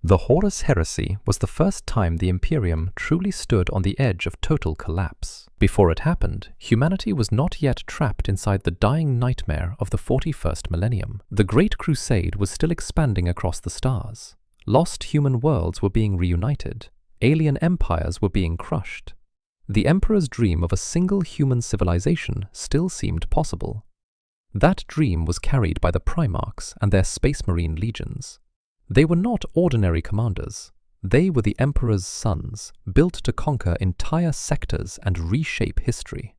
The Horus Heresy was the first time the Imperium truly stood on the edge of total collapse. Before it happened, humanity was not yet trapped inside the dying nightmare of the 41st millennium. The Great Crusade was still expanding across the stars. Lost human worlds were being reunited. Alien empires were being crushed. The Emperor's dream of a single human civilization still seemed possible. That dream was carried by the Primarchs and their Space Marine legions. They were not ordinary commanders. They were the Emperor's sons, built to conquer entire sectors and reshape history.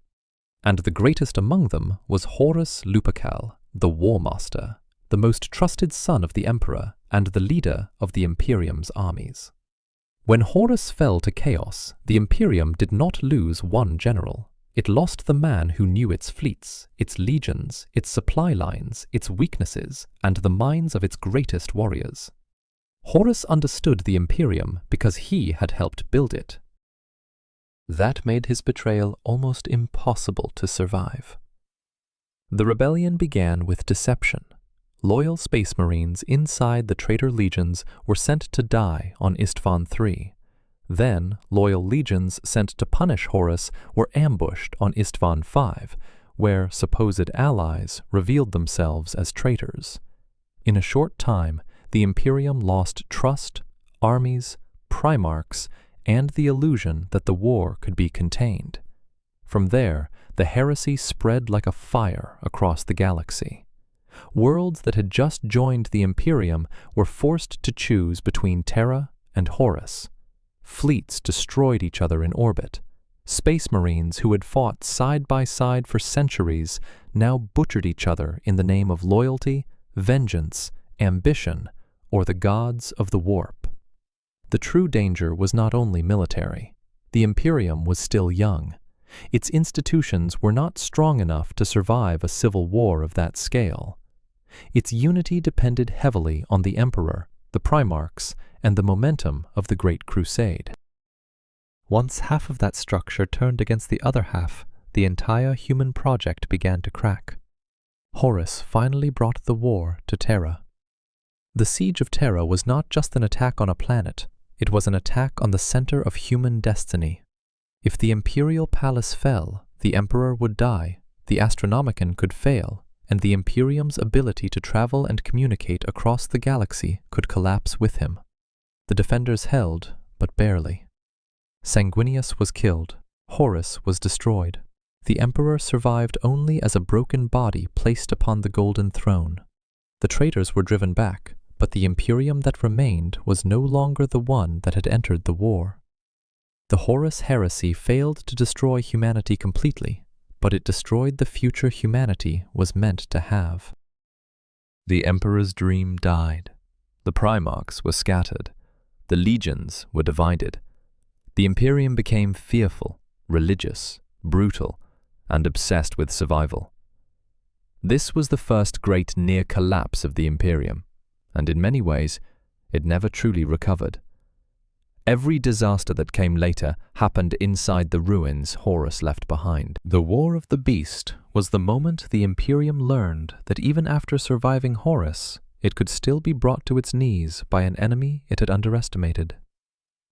And the greatest among them was Horus Lupercal, the War Master, the most trusted son of the Emperor and the leader of the Imperium's armies. When Horus fell to chaos, the Imperium did not lose one general. It lost the man who knew its fleets, its legions, its supply lines, its weaknesses, and the minds of its greatest warriors. Horus understood the Imperium because he had helped build it. That made his betrayal almost impossible to survive. The rebellion began with deception. Loyal Space Marines inside the traitor legions were sent to die on Istvan III. Then, loyal legions sent to punish Horus were ambushed on Istvan V, where supposed allies revealed themselves as traitors. In a short time, the Imperium lost trust, armies, Primarchs, and the illusion that the war could be contained. From there, the heresy spread like a fire across the galaxy. Worlds that had just joined the Imperium were forced to choose between Terra and Horus. Fleets destroyed each other in orbit. Space Marines who had fought side by side for centuries now butchered each other in the name of loyalty, vengeance, ambition, or the gods of the warp. The true danger was not only military. The Imperium was still young. Its institutions were not strong enough to survive a civil war of that scale. Its unity depended heavily on the Emperor, the Primarchs, and the momentum of the Great Crusade. Once half of that structure turned against the other half, the entire human project began to crack. Horus finally brought the war to Terra. The siege of Terra was not just an attack on a planet, it was an attack on the center of human destiny. If the Imperial Palace fell, the Emperor would die, the Astronomicon could fail, and the Imperium's ability to travel and communicate across the galaxy could collapse with him. The defenders held, but barely. Sanguinius was killed, Horus was destroyed. The Emperor survived only as a broken body placed upon the Golden Throne. The traitors were driven back, but the Imperium that remained was no longer the one that had entered the war. The Horus Heresy failed to destroy humanity completely, but it destroyed the future humanity was meant to have. The Emperor's dream died. The Primarchs were scattered. The legions were divided. The Imperium became fearful, religious, brutal, and obsessed with survival. This was the first great near collapse of the Imperium, and in many ways, it never truly recovered. Every disaster that came later happened inside the ruins Horus left behind. The War of the Beast was the moment the Imperium learned that even after surviving Horus, it could still be brought to its knees by an enemy it had underestimated.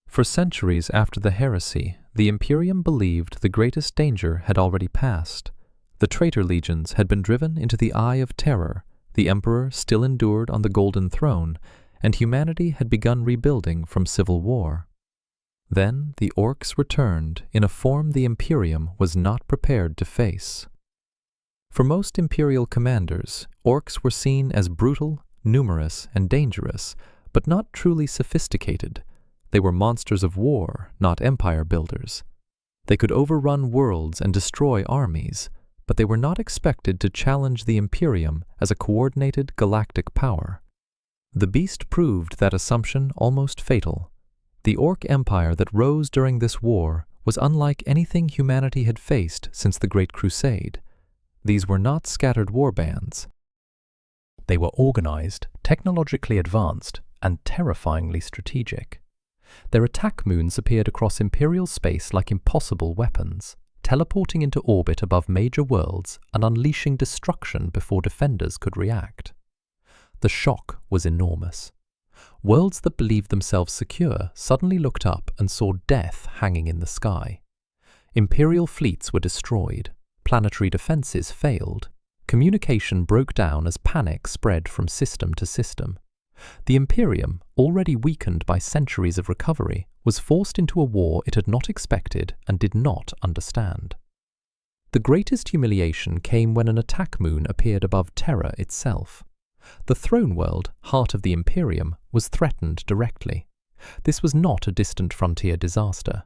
For centuries after the heresy, the Imperium believed the greatest danger had already passed. The traitor legions had been driven into the Eye of Terror, the Emperor still endured on the Golden Throne, and humanity had begun rebuilding from civil war. Then the Orcs returned in a form the Imperium was not prepared to face. For most Imperial commanders, Orcs were seen as brutal, numerous, and dangerous, but not truly sophisticated. They were monsters of war, not empire builders. They could overrun worlds and destroy armies, but they were not expected to challenge the Imperium as a coordinated galactic power. The Beast proved that assumption almost fatal. The Orc Empire that rose during this war was unlike anything humanity had faced since the Great Crusade. These were not scattered warbands. They were organized, technologically advanced, and terrifyingly strategic. Their attack moons appeared across Imperial space like impossible weapons, teleporting into orbit above major worlds and unleashing destruction before defenders could react. The shock was enormous. Worlds that believed themselves secure suddenly looked up and saw death hanging in the sky. Imperial fleets were destroyed, planetary defenses failed, communication broke down as panic spread from system to system. The Imperium, already weakened by centuries of recovery, was forced into a war it had not expected and did not understand. The greatest humiliation came when an attack moon appeared above Terra itself. The throne world, heart of the Imperium, was threatened directly. This was not a distant frontier disaster.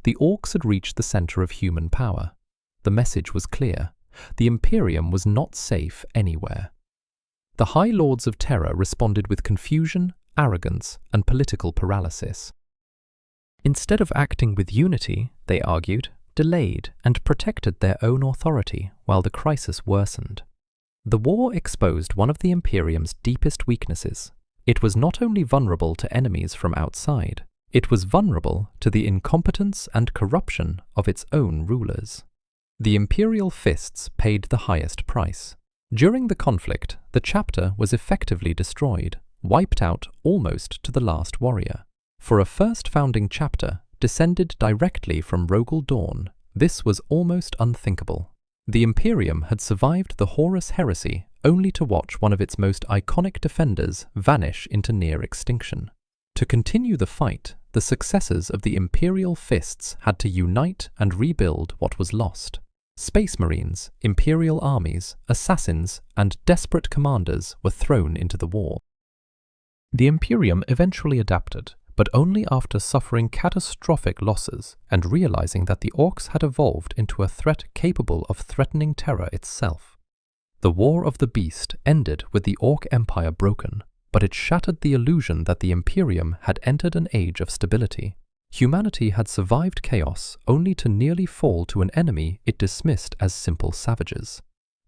The Orcs had reached the center of human power. The message was clear. The Imperium was not safe anywhere. The High Lords of Terra responded with confusion, arrogance, and political paralysis. Instead of acting with unity, they argued, delayed, and protected their own authority while the crisis worsened. The war exposed one of the Imperium's deepest weaknesses. It was not only vulnerable to enemies from outside, it was vulnerable to the incompetence and corruption of its own rulers. The Imperial fists paid the highest price. During the conflict, the chapter was effectively destroyed, wiped out almost to the last warrior. For a first founding chapter, descended directly from Rogel Dawn, this was almost unthinkable. The Imperium had survived the Horus Heresy only to watch one of its most iconic defenders vanish into near extinction. To continue the fight, the successors of the Imperial Fists had to unite and rebuild what was lost. Space Marines, Imperial armies, assassins, and desperate commanders were thrown into the war. The Imperium eventually adapted, but only after suffering catastrophic losses and realizing that the Orcs had evolved into a threat capable of threatening Terra itself. The War of the Beast ended with the Orc Empire broken, but it shattered the illusion that the Imperium had entered an age of stability. Humanity had survived chaos only to nearly fall to an enemy it dismissed as simple savages.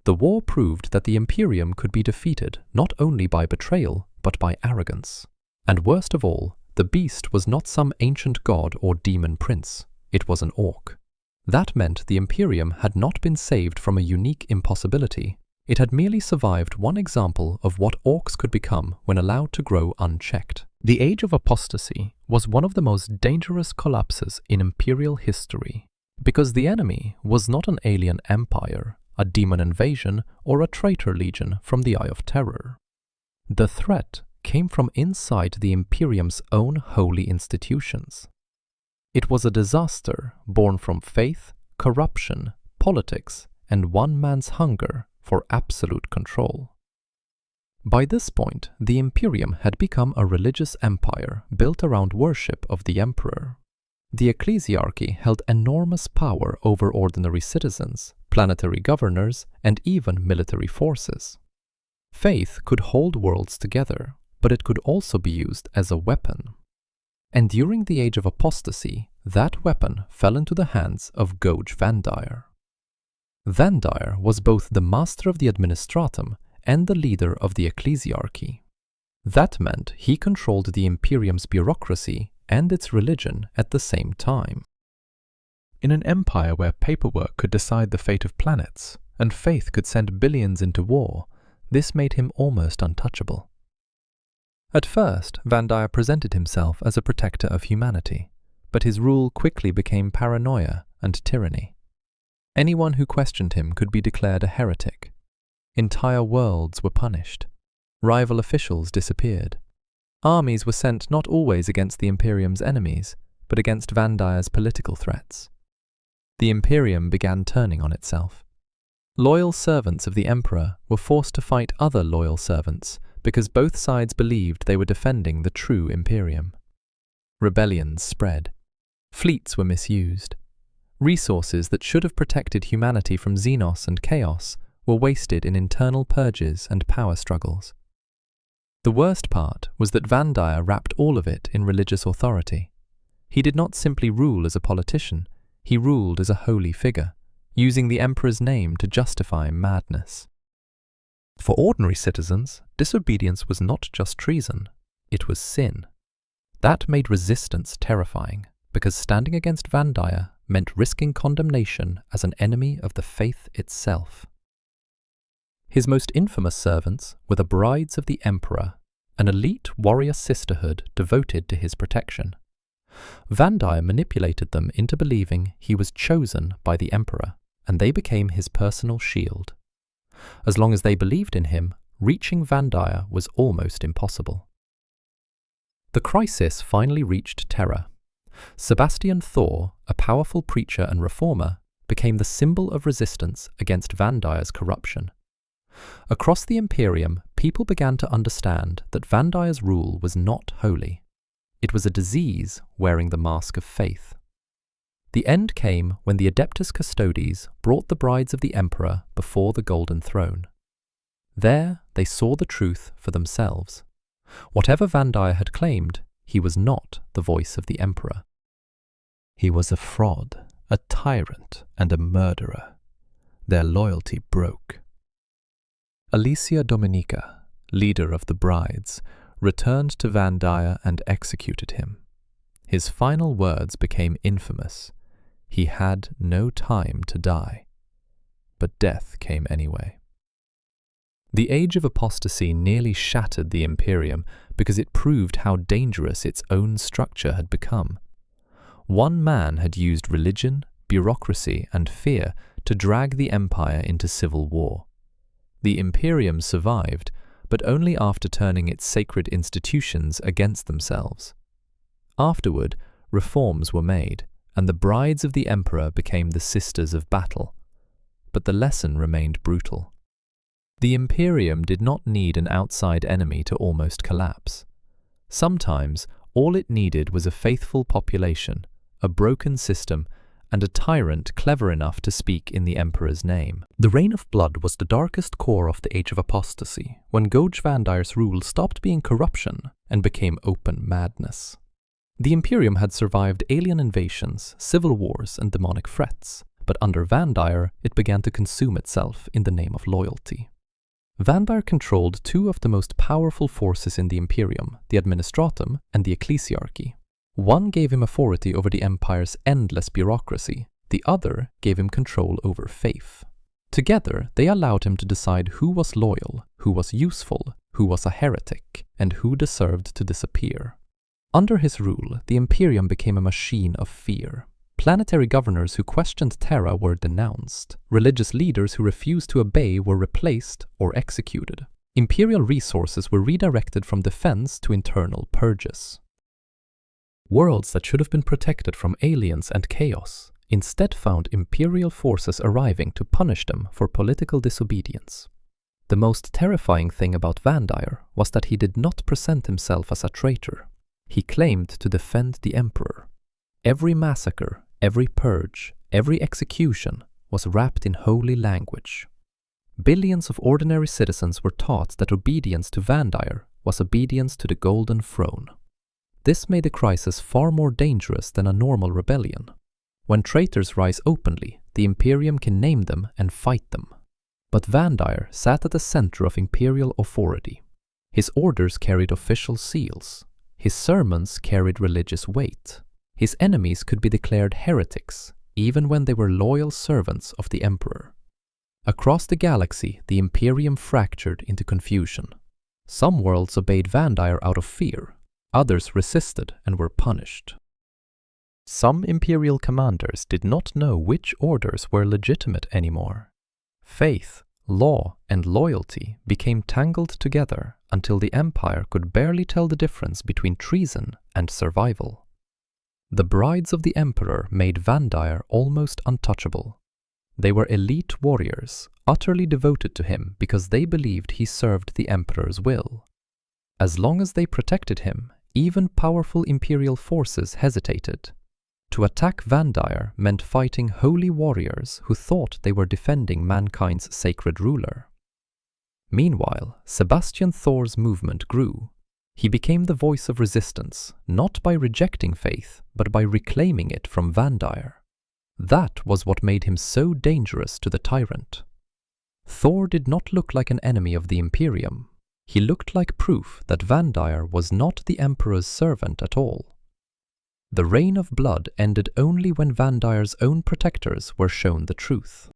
The war proved that the Imperium could be defeated not only by betrayal, but by arrogance. And worst of all, the beast was not some ancient god or demon prince. It was an orc. That meant the Imperium had not been saved from a unique impossibility. It had merely survived one example of what orcs could become when allowed to grow unchecked. The Age of Apostasy was one of the most dangerous collapses in Imperial history, because the enemy was not an alien empire, a demon invasion, or a traitor legion from the Eye of Terror. The threat came from inside the Imperium's own holy institutions. It was a disaster born from faith, corruption, politics, and one man's hunger for absolute control. By this point, the Imperium had become a religious empire built around worship of the emperor. The ecclesiarchy held enormous power over ordinary citizens, planetary governors, and even military forces. Faith could hold worlds together, but it could also be used as a weapon. And during the Age of Apostasy, that weapon fell into the hands of Gouge Vandire. Vandire was both the master of the administratum and the leader of the ecclesiarchy. That meant he controlled the Imperium's bureaucracy and its religion at the same time. In an empire where paperwork could decide the fate of planets, and faith could send billions into war, this made him almost untouchable. At first, Vandire presented himself as a protector of humanity, but his rule quickly became paranoia and tyranny. Anyone who questioned him could be declared a heretic. Entire worlds were punished. Rival officials disappeared. Armies were sent not always against the Imperium's enemies, but against Vandire's political threats. The Imperium began turning on itself. Loyal servants of the Emperor were forced to fight other loyal servants because both sides believed they were defending the true Imperium. Rebellions spread. Fleets were misused. Resources that should have protected humanity from xenos and chaos were wasted in internal purges and power struggles. The worst part was that Vandire wrapped all of it in religious authority. He did not simply rule as a politician, he ruled as a holy figure, using the Emperor's name to justify madness. For ordinary citizens, disobedience was not just treason, it was sin. That made resistance terrifying, because standing against Vandire meant risking condemnation as an enemy of the faith itself. His most infamous servants were the brides of the Emperor, an elite warrior sisterhood devoted to his protection. Vandire manipulated them into believing he was chosen by the Emperor, and they became his personal shield. As long as they believed in him, reaching Vandire was almost impossible. The crisis finally reached Terra. Sebastian Thor, a powerful preacher and reformer, became the symbol of resistance against Vandire's corruption. Across the Imperium, people began to understand that Vandire's rule was not holy. It was a disease wearing the mask of faith. The end came when the Adeptus Custodes brought the brides of the Emperor before the Golden Throne. There they saw the truth for themselves. Whatever Vandire had claimed, he was not the voice of the Emperor. He was a fraud, a tyrant, and a murderer. Their loyalty broke. Alicia Dominica, leader of the brides, returned to Vandire and executed him. His final words became infamous. He had no time to die. But death came anyway. The Age of Apostasy nearly shattered the Imperium because it proved how dangerous its own structure had become. One man had used religion, bureaucracy, and fear to drag the Empire into civil war. The Imperium survived, but only after turning its sacred institutions against themselves. Afterward, reforms were made, and the brides of the Emperor became the sisters of battle. But the lesson remained brutal. The Imperium did not need an outside enemy to almost collapse. Sometimes, all it needed was a faithful population, a broken system, and a tyrant clever enough to speak in the Emperor's name. The Reign of Blood was the darkest core of the Age of Apostasy, when Gouge Vandire's rule stopped being corruption and became open madness. The Imperium had survived alien invasions, civil wars, and demonic threats, but under Vandire it began to consume itself in the name of loyalty. Vandire controlled two of the most powerful forces in the Imperium, the Administratum and the Ecclesiarchy. One gave him authority over the Empire's endless bureaucracy, the other gave him control over faith. Together, they allowed him to decide who was loyal, who was useful, who was a heretic, and who deserved to disappear. Under his rule, the Imperium became a machine of fear. Planetary governors who questioned Terra were denounced. Religious leaders who refused to obey were replaced or executed. Imperial resources were redirected from defense to internal purges. Worlds that should have been protected from aliens and chaos instead found Imperial forces arriving to punish them for political disobedience. The most terrifying thing about Vandire was that he did not present himself as a traitor. He claimed to defend the Emperor. Every massacre, every purge, every execution was wrapped in holy language. Billions of ordinary citizens were taught that obedience to Vandire was obedience to the Golden Throne. This made the crisis far more dangerous than a normal rebellion. When traitors rise openly, the Imperium can name them and fight them. But Vandire sat at the center of Imperial authority. His orders carried official seals. His sermons carried religious weight. His enemies could be declared heretics, even when they were loyal servants of the Emperor. Across the galaxy, the Imperium fractured into confusion. Some worlds obeyed Vandire out of fear. Others resisted and were punished. Some Imperial commanders did not know which orders were legitimate anymore. Faith, law, and loyalty became tangled together until the Empire could barely tell the difference between treason and survival. The brides of the Emperor made Vandire almost untouchable. They were elite warriors, utterly devoted to him because they believed he served the Emperor's will. As long as they protected him, even powerful Imperial forces hesitated. To attack Vandire meant fighting holy warriors who thought they were defending mankind's sacred ruler. Meanwhile, Sebastian Thor's movement grew. He became the voice of resistance, not by rejecting faith, but by reclaiming it from Vandire. That was what made him so dangerous to the tyrant. Thor did not look like an enemy of the Imperium. He looked like proof that Vandire was not the Emperor's servant at all. The Reign of Blood ended only when Vandire's own protectors were shown the truth.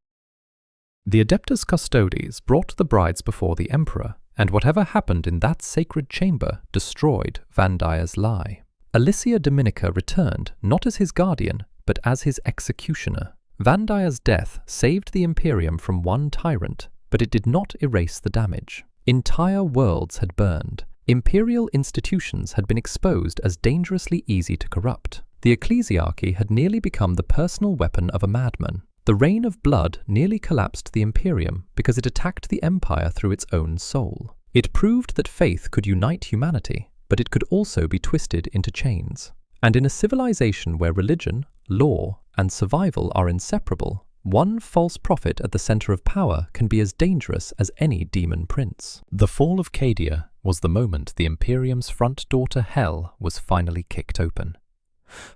The Adeptus Custodes brought the brides before the Emperor and whatever happened in that sacred chamber destroyed Vandia's lie. Alicia Dominica returned not as his guardian, but as his executioner. Vandia's death saved the Imperium from one tyrant, but it did not erase the damage. Entire worlds had burned. Imperial institutions had been exposed as dangerously easy to corrupt. The ecclesiarchy had nearly become the personal weapon of a madman. The reign of blood nearly collapsed the Imperium because it attacked the Empire through its own soul. It proved that faith could unite humanity, but it could also be twisted into chains. And in a civilization where religion, law, and survival are inseparable, one false prophet at the center of power can be as dangerous as any demon prince. The Fall of Cadia was the moment the Imperium's front door to hell was finally kicked open.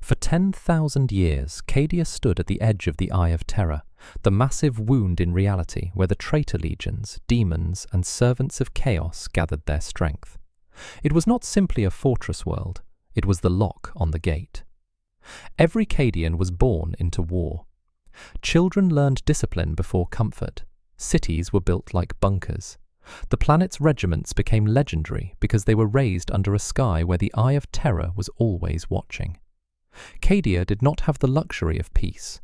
For 10,000 years, Cadia stood at the edge of the Eye of Terror, the massive wound in reality where the traitor legions, demons, and servants of chaos gathered their strength. It was not simply a fortress world, it was the lock on the gate. Every Cadian was born into war. Children learned discipline before comfort. Cities were built like bunkers. The planet's regiments became legendary because they were raised under a sky where the Eye of Terror was always watching. Cadia did not have the luxury of peace.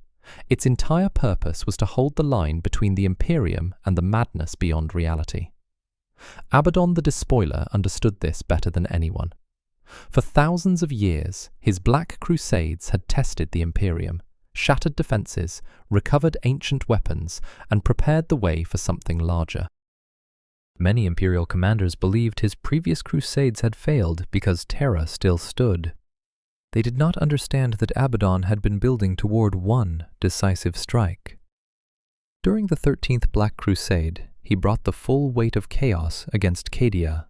Its entire purpose was to hold the line between the Imperium and the madness beyond reality. Abaddon the Despoiler understood this better than anyone. For thousands of years, his Black Crusades had tested the Imperium, shattered defenses, recovered ancient weapons, and prepared the way for something larger. Many Imperial commanders believed his previous crusades had failed because Terra still stood. They did not understand that Abaddon had been building toward one decisive strike. During the 13th Black Crusade, he brought the full weight of chaos against Cadia.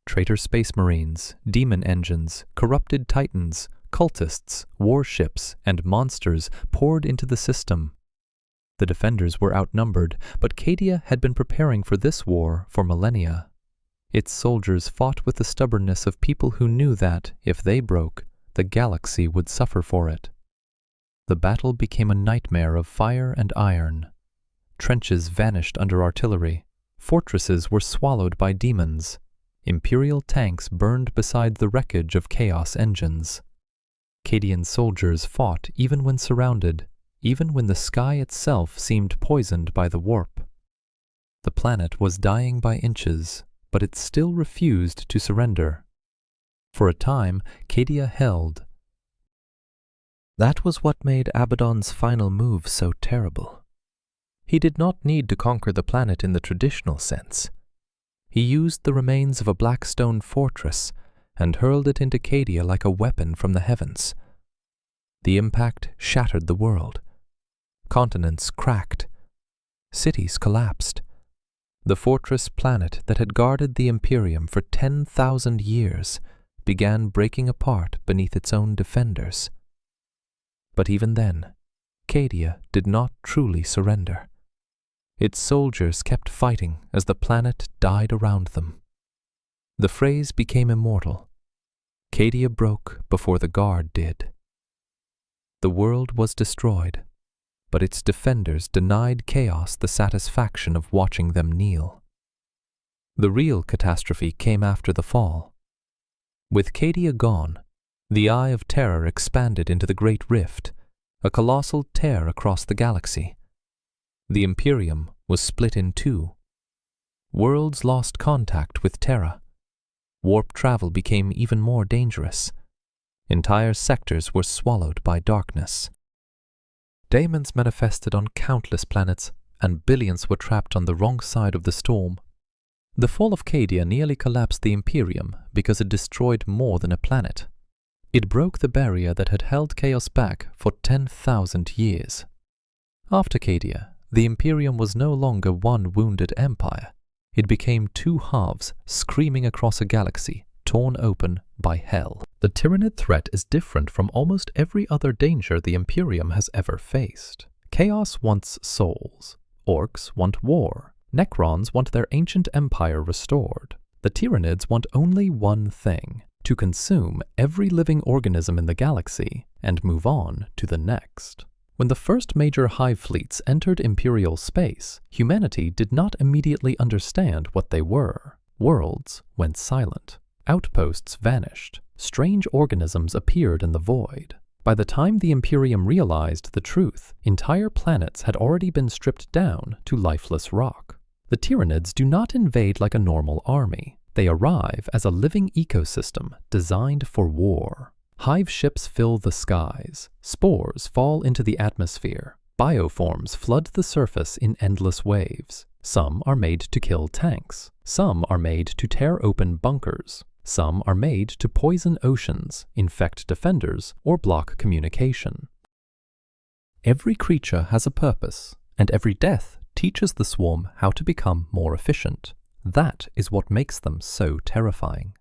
Traitor space marines, demon engines, corrupted titans, cultists, warships, and monsters poured into the system. The defenders were outnumbered, but Cadia had been preparing for this war for millennia. Its soldiers fought with the stubbornness of people who knew that, if they broke, the galaxy would suffer for it. The battle became a nightmare of fire and iron. Trenches vanished under artillery. Fortresses were swallowed by demons. Imperial tanks burned beside the wreckage of chaos engines. Cadian soldiers fought even when surrounded, even when the sky itself seemed poisoned by the warp. The planet was dying by inches, but it still refused to surrender. For a time, Cadia held. That was what made Abaddon's final move so terrible. He did not need to conquer the planet in the traditional sense. He used the remains of a black stone fortress and hurled it into Cadia like a weapon from the heavens. The impact shattered the world. Continents cracked. Cities collapsed. The fortress planet that had guarded the Imperium for 10,000 years began breaking apart beneath its own defenders. But even then, Cadia did not truly surrender. Its soldiers kept fighting as the planet died around them. The phrase became immortal. Cadia broke before the guard did. The world was destroyed, but its defenders denied chaos the satisfaction of watching them kneel. The real catastrophe came after the fall. With Cadia gone, the Eye of Terror expanded into the Great Rift, a colossal tear across the galaxy. The Imperium was split in two. Worlds lost contact with Terra. Warp travel became even more dangerous. Entire sectors were swallowed by darkness. Daemons manifested on countless planets, and billions were trapped on the wrong side of the storm. The Fall of Cadia nearly collapsed the Imperium because it destroyed more than a planet. It broke the barrier that had held chaos back for 10,000 years. After Cadia, the Imperium was no longer one wounded empire. It became two halves screaming across a galaxy, torn open by hell. The Tyranid threat is different from almost every other danger the Imperium has ever faced. Chaos wants souls. Orcs want war. Necrons want their ancient empire restored. The Tyranids want only one thing: to consume every living organism in the galaxy and move on to the next. When the first major hive fleets entered Imperial space, humanity did not immediately understand what they were. Worlds went silent. Outposts vanished. Strange organisms appeared in the void. By the time the Imperium realized the truth, entire planets had already been stripped down to lifeless rock. The Tyranids do not invade like a normal army. They arrive as a living ecosystem designed for war. Hive ships fill the skies. Spores fall into the atmosphere. Bioforms flood the surface in endless waves. Some are made to kill tanks. Some are made to tear open bunkers. Some are made to poison oceans, infect defenders, or block communication. Every creature has a purpose, and every death teaches the swarm how to become more efficient. That is what makes them so terrifying.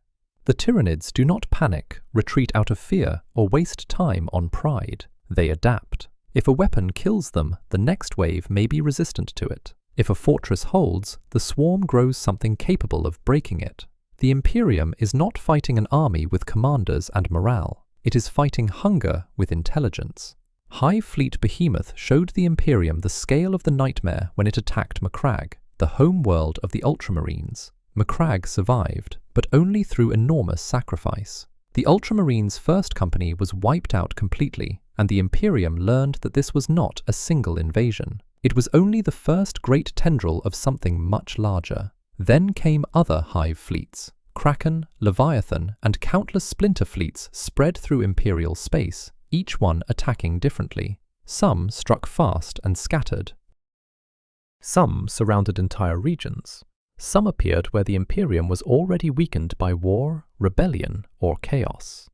The Tyranids do not panic, retreat out of fear, or waste time on pride. They adapt. If a weapon kills them, the next wave may be resistant to it. If a fortress holds, the swarm grows something capable of breaking it. The Imperium is not fighting an army with commanders and morale. It is fighting hunger with intelligence. Hive Fleet Behemoth showed the Imperium the scale of the nightmare when it attacked Macragge, the home world of the Ultramarines. Macragge survived, but only through enormous sacrifice. The Ultramarines' first company was wiped out completely, and the Imperium learned that this was not a single invasion. It was only the first great tendril of something much larger. Then came other Hive fleets. Kraken, Leviathan, and countless splinter fleets spread through Imperial space, each one attacking differently. Some struck fast and scattered. Some surrounded entire regions. Some appeared where the Imperium was already weakened by war, rebellion, or chaos.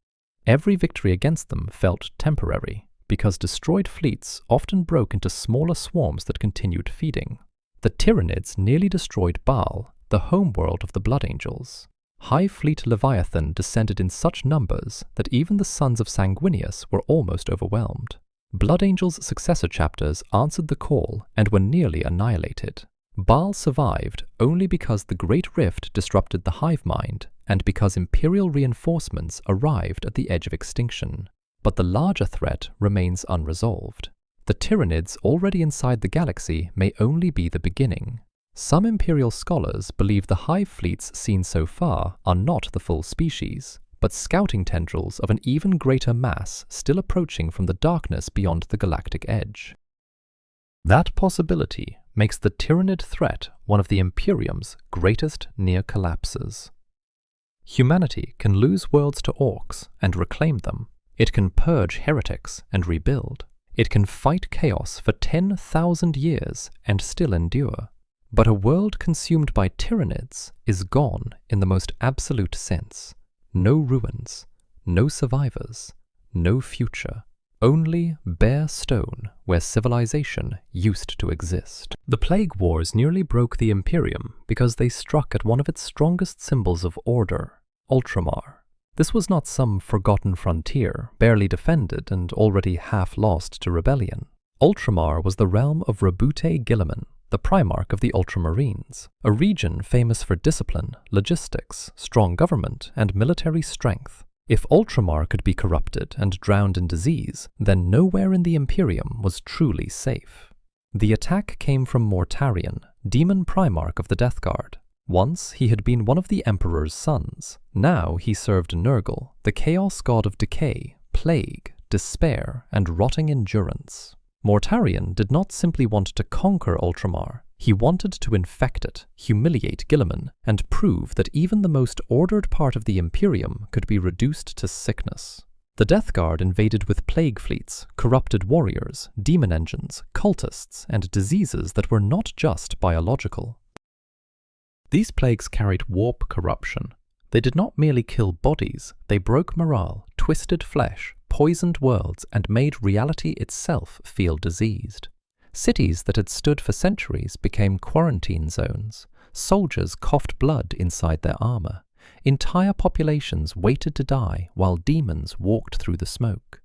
Every victory against them felt temporary, because destroyed fleets often broke into smaller swarms that continued feeding. The Tyranids nearly destroyed Baal, the homeworld of the Blood Angels. Hive Fleet Leviathan descended in such numbers that even the sons of Sanguinius were almost overwhelmed. Blood Angels' successor chapters answered the call and were nearly annihilated. Baal survived only because the Great Rift disrupted the hive mind and because Imperial reinforcements arrived at the edge of extinction. But the larger threat remains unresolved. The Tyranids already inside the galaxy may only be the beginning. Some Imperial scholars believe the hive fleets seen so far are not the full species, but scouting tendrils of an even greater mass still approaching from the darkness beyond the galactic edge. That possibility makes the Tyranid threat one of the Imperium's greatest near collapses. Humanity can lose worlds to orcs and reclaim them. It can purge heretics and rebuild. It can fight chaos for 10,000 years and still endure. But a world consumed by Tyranids is gone in the most absolute sense. No ruins, no survivors, no future. Only bare stone where civilization used to exist. The Plague Wars nearly broke the Imperium because they struck at one of its strongest symbols of order, Ultramar. This was not some forgotten frontier, barely defended and already half lost to rebellion. Ultramar was the realm of Rabute Guilliman, the Primarch of the Ultramarines, a region famous for discipline, logistics, strong government, and military strength. If Ultramar could be corrupted and drowned in disease, then nowhere in the Imperium was truly safe. The attack came from Mortarion, demon Primarch of the Death Guard. Once he had been one of the Emperor's sons. Now he served Nurgle, the chaos god of decay, plague, despair, and rotting endurance. Mortarion did not simply want to conquer Ultramar. He wanted to infect it, humiliate Guilliman, and prove that even the most ordered part of the Imperium could be reduced to sickness. The Death Guard invaded with plague fleets, corrupted warriors, demon engines, cultists, and diseases that were not just biological. These plagues carried warp corruption. They did not merely kill bodies, they broke morale, twisted flesh, poisoned worlds, and made reality itself feel diseased. Cities that had stood for centuries became quarantine zones. Soldiers coughed blood inside their armor. Entire populations waited to die while demons walked through the smoke.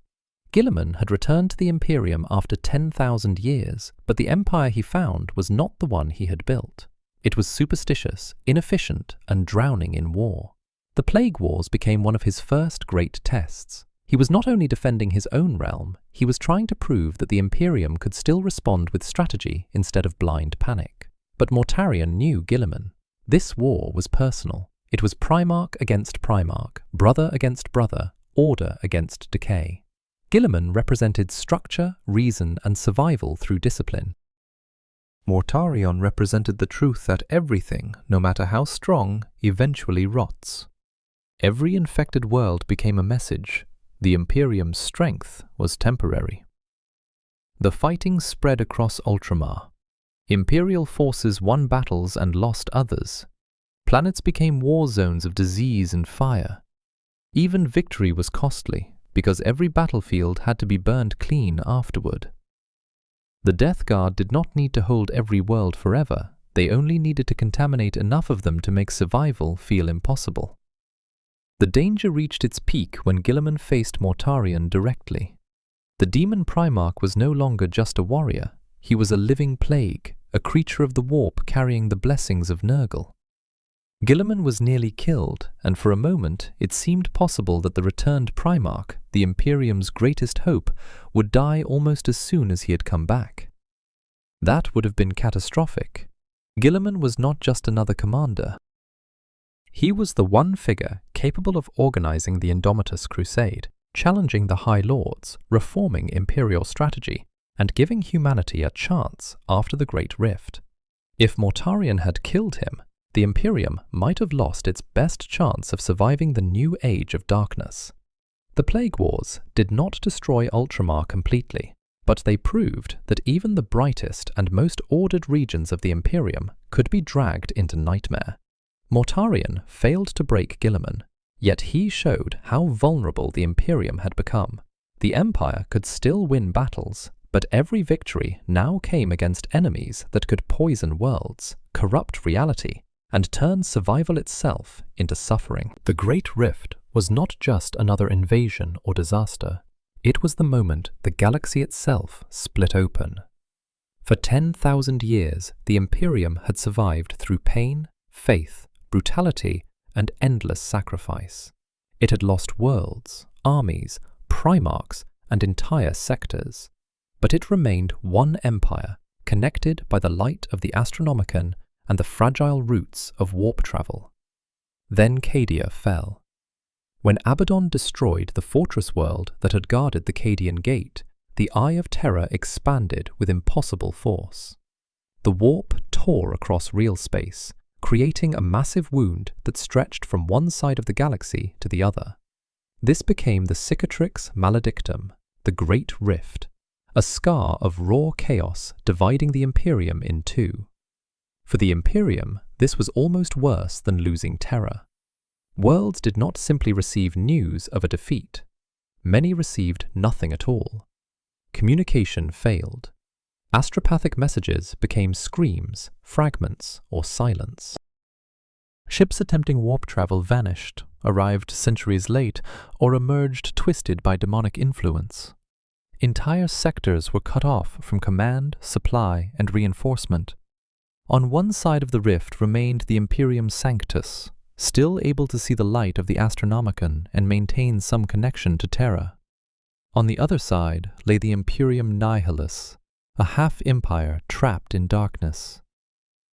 Guilliman had returned to the Imperium after 10,000 years, but the empire he found was not the one he had built. It was superstitious, inefficient, and drowning in war. The Plague Wars became one of his first great tests. He was not only defending his own realm, he was trying to prove that the Imperium could still respond with strategy instead of blind panic. But Mortarion knew Guilliman. This war was personal. It was Primarch against Primarch, brother against brother, order against decay. Guilliman represented structure, reason, and survival through discipline. Mortarion represented the truth that everything, no matter how strong, eventually rots. Every infected world became a message. The Imperium's strength was temporary. The fighting spread across Ultramar. Imperial forces won battles and lost others. Planets became war zones of disease and fire. Even victory was costly, because every battlefield had to be burned clean afterward. The Death Guard did not need to hold every world forever. They only needed to contaminate enough of them to make survival feel impossible. The danger reached its peak when Guilliman faced Mortarion directly. The Demon Primarch was no longer just a warrior. He was a living plague, a creature of the warp carrying the blessings of Nurgle. Guilliman was nearly killed, and for a moment it seemed possible that the returned Primarch, the Imperium's greatest hope, would die almost as soon as he had come back. That would have been catastrophic. Guilliman was not just another commander. He was the one figure capable of organizing the Indomitus Crusade, challenging the High Lords, reforming Imperial strategy, and giving humanity a chance after the Great Rift. If Mortarion had killed him, the Imperium might have lost its best chance of surviving the new age of darkness. The Plague Wars did not destroy Ultramar completely, but they proved that even the brightest and most ordered regions of the Imperium could be dragged into nightmare. Mortarion failed to break Guilliman, yet he showed how vulnerable the Imperium had become. The Empire could still win battles, but every victory now came against enemies that could poison worlds, corrupt reality, and turn survival itself into suffering. The Great Rift was not just another invasion or disaster. It was the moment the galaxy itself split open. For 10,000 years, the Imperium had survived through pain, faith, brutality, and endless sacrifice. It had lost worlds, armies, primarchs, and entire sectors. But it remained one empire, connected by the light of the Astronomicon and the fragile roots of warp travel. Then Cadia fell. When Abaddon destroyed the fortress world that had guarded the Cadian Gate, the Eye of Terror expanded with impossible force. The warp tore across real space, creating a massive wound that stretched from one side of the galaxy to the other. This became the Cicatrix Maledictum, the Great Rift, a scar of raw chaos dividing the Imperium in two. For the Imperium, this was almost worse than losing Terra. Worlds did not simply receive news of a defeat. Many received nothing at all. Communication failed. Astropathic messages became screams, fragments, or silence. Ships attempting warp travel vanished, arrived centuries late, or emerged twisted by demonic influence. Entire sectors were cut off from command, supply, and reinforcement. On one side of the rift remained the Imperium Sanctus, still able to see the light of the Astronomicon and maintain some connection to Terra. On the other side lay the Imperium Nihilus, a half-empire trapped in darkness.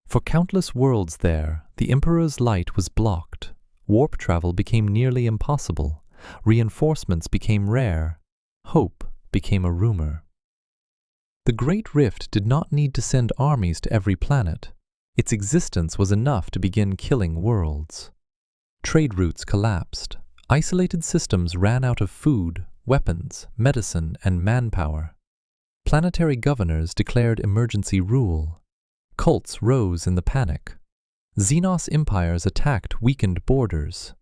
For countless worlds there, the Emperor's light was blocked. Warp travel became nearly impossible. Reinforcements became rare. Hope became a rumor. The Great Rift did not need to send armies to every planet. Its existence was enough to begin killing worlds. Trade routes collapsed. Isolated systems ran out of food, weapons, medicine, and manpower. Planetary governors declared emergency rule. Cults rose in the panic. Xenos empires attacked weakened borders.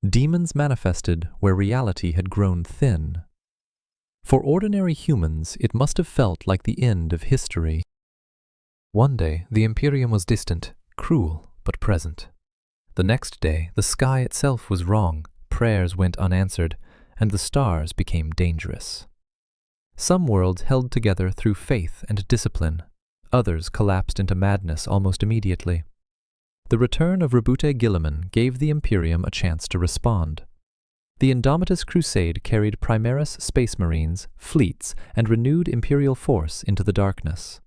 Demons manifested where reality had grown thin. For ordinary humans, it must have felt like the end of history. One day, the Imperium was distant, cruel, but present. The next day, the sky itself was wrong, prayers went unanswered, and the stars became dangerous. Some worlds held together through faith and discipline. Others collapsed into madness almost immediately. The return of Rebute Guilliman gave the Imperium a chance to respond. The Indomitus Crusade carried Primaris Space Marines, fleets, and renewed Imperial force into the darkness.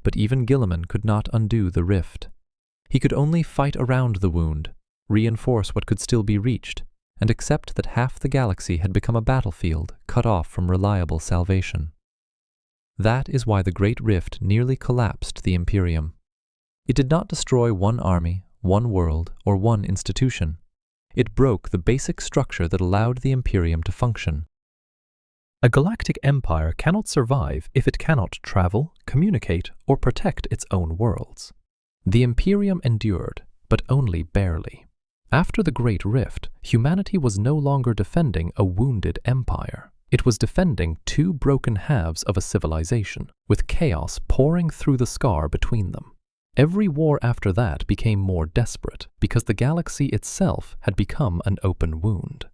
But even Guilliman could not undo the rift. He could only fight around the wound, reinforce what could still be reached, and accept that half the galaxy had become a battlefield cut off from reliable salvation. That is why the Great Rift nearly collapsed the Imperium. It did not destroy one army, one world, or one institution. It broke the basic structure that allowed the Imperium to function. A galactic empire cannot survive if it cannot travel, communicate, or protect its own worlds. The Imperium endured, but only barely. After the Great Rift, humanity was no longer defending a wounded empire. It was defending two broken halves of a civilization, with chaos pouring through the scar between them. Every war after that became more desperate because the galaxy itself had become an open wound.